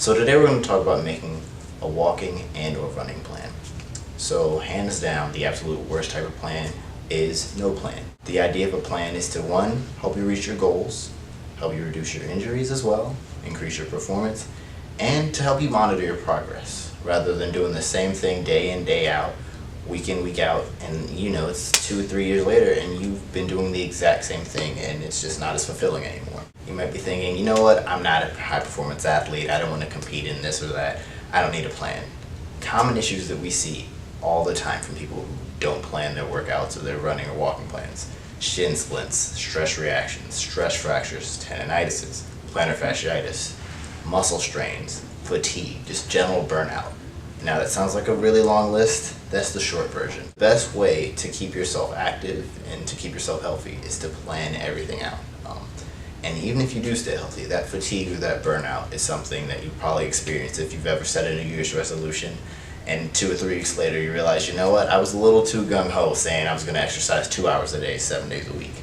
So today we're going to talk about making a walking and or running plan. So hands down, the absolute worst type of plan is no plan. The idea of a plan is to, one, help you reach your goals, help you reduce your injuries as well, increase your performance, and to help you monitor your progress rather than doing the same thing day in, day out, week in, week out, and it's 2 or 3 years later and you've been doing the exact same thing and it's just not as fulfilling anymore. You might be thinking, you know what, I'm not a high performance athlete, I don't want to compete in this or that, I don't need a plan. Common issues that we see all the time from people who don't plan their workouts or their running or walking plans: shin splints, stress reactions, stress fractures, tendinitises, plantar fasciitis, muscle strains, fatigue, just general burnout. Now that sounds like a really long list. That's the short version. The best way to keep yourself active and to keep yourself healthy is to plan everything out. And even if you do stay healthy, that fatigue or that burnout is something that you probably experienced if you've ever set a New Year's resolution and 2 or 3 weeks later you realize, you know what, I was a little too gung-ho saying I was going to exercise 2 hours a day, 7 days a week.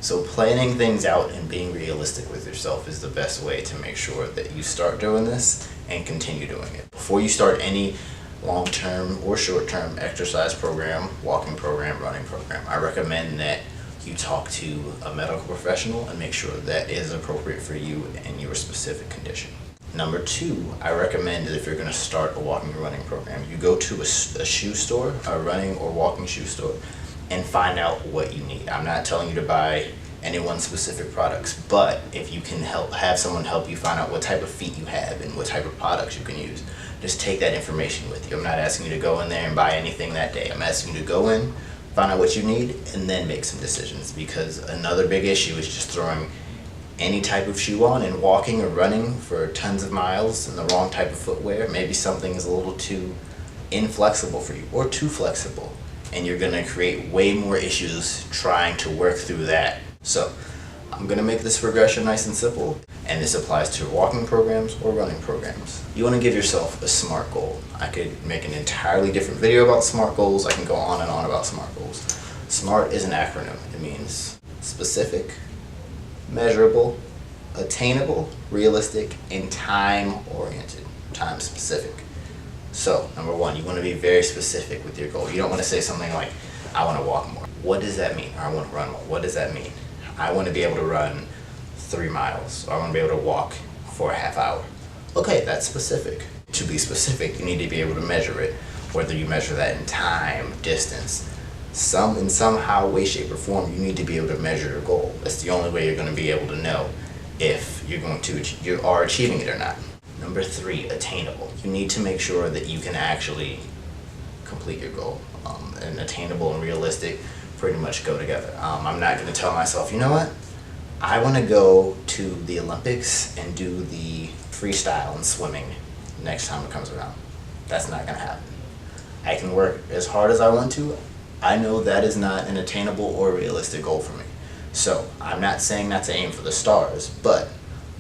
So planning things out and being realistic with yourself is the best way to make sure that you start doing this and continue doing it. Before you start any long-term or short-term exercise program, walking program, running program, I recommend that you talk to a medical professional and make sure that is appropriate for you and your specific condition. Number 2, I recommend that if you're going to start a walking or running program, you go to a shoe store, a running or walking shoe store, and find out what you need. I'm not telling you to buy any one specific products, but if you can have someone help you find out what type of feet you have and what type of products you can use, just take that information with you. I'm not asking you to go in there and buy anything that day. I'm asking you to go in, find out what you need, and then make some decisions, because another big issue is just throwing any type of shoe on and walking or running for tons of miles in the wrong type of footwear. Maybe something is a little too inflexible for you or too flexible, and you're going to create way more issues trying to work through that. So I'm going to make this progression nice and simple, and this applies to walking programs or running programs. You want to give yourself a SMART goal. I could make an entirely different video about SMART goals. I can go on and on about SMART goals. SMART is an acronym. It means specific, measurable, attainable, realistic, and time-oriented, time-specific. So, number 1, you want to be very specific with your goal. You don't want to say something like, I want to walk more. What does that mean? Or I want to run more. What does that mean? I want to be able to run 3 miles. Or I want to be able to walk for a half hour. Okay, that's specific. To be specific, you need to be able to measure it, whether you measure that in time, distance. In somehow, way, shape, or form, you need to be able to measure your goal. That's the only way you're going to be able to know if you are achieving it or not. Number 3, attainable. You need to make sure that you can actually complete your goal. And attainable and realistic pretty much go together. I'm not going to tell myself, you know what, I want to go to the Olympics and do the freestyle and swimming next time it comes around. That's not going to happen. I can work as hard as I want to. I know that is not an attainable or realistic goal for me. So I'm not saying not to aim for the stars, but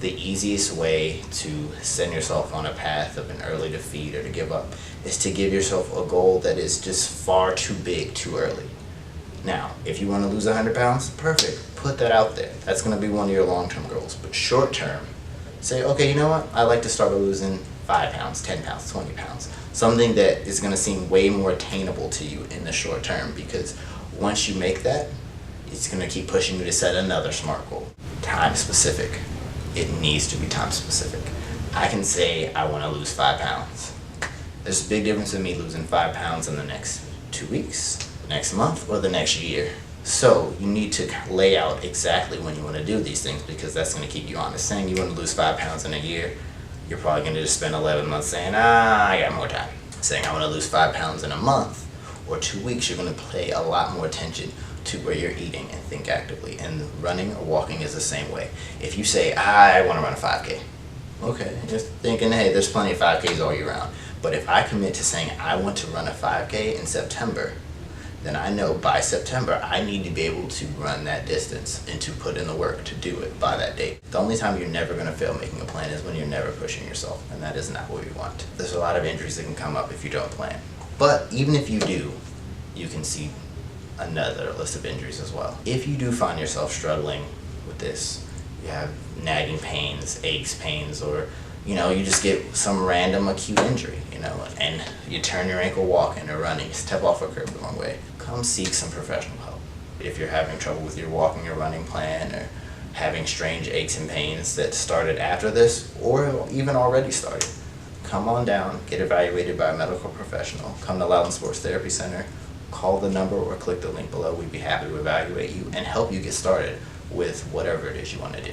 the easiest way to send yourself on a path of an early defeat or to give up is to give yourself a goal that is just far too big too early. Now, if you want to lose 100 pounds, perfect. Put that out there. That's going to be one of your long-term goals. But short-term, say, okay, you know what? I'd like to start by losing 5 pounds, 10 pounds, 20 pounds. Something that is going to seem way more attainable to you in the short term, because once you make that, it's going to keep pushing you to set another SMART goal. Time specific. It needs to be time specific. I can say I want to lose 5 pounds. There's a big difference in me losing 5 pounds in the next 2 weeks, next month, or the next year. So you need to lay out exactly when you want to do these things, because that's going to keep you honest. Saying you want to lose 5 pounds in a year, you're probably going to just spend 11 months saying, I got more time. Saying I want to lose 5 pounds in a month or 2 weeks, you're going to pay a lot more attention to where you're eating and think actively. And running or walking is the same way. If you say, I want to run a 5K, okay, just thinking, hey, there's plenty of 5Ks all year round. But if I commit to saying I want to run a 5K in September, then I know by September I need to be able to run that distance and to put in the work to do it by that date. The only time you're never going to fail making a plan is when you're never pushing yourself, and that is not what we want. There's a lot of injuries that can come up if you don't plan. But even if you do, you can see another list of injuries as well. If you do find yourself struggling with this, you have nagging pains, aches, pains, or you just get some random acute injury, and you turn your ankle walking or running, step off a curb the wrong way. Come seek some professional help. If you're having trouble with your walking or running plan, or having strange aches and pains that started after this, or even already started, come on down, get evaluated by a medical professional. Come to Loudon Sports Therapy Center, call the number or click the link below. We'd be happy to evaluate you and help you get started with whatever it is you want to do.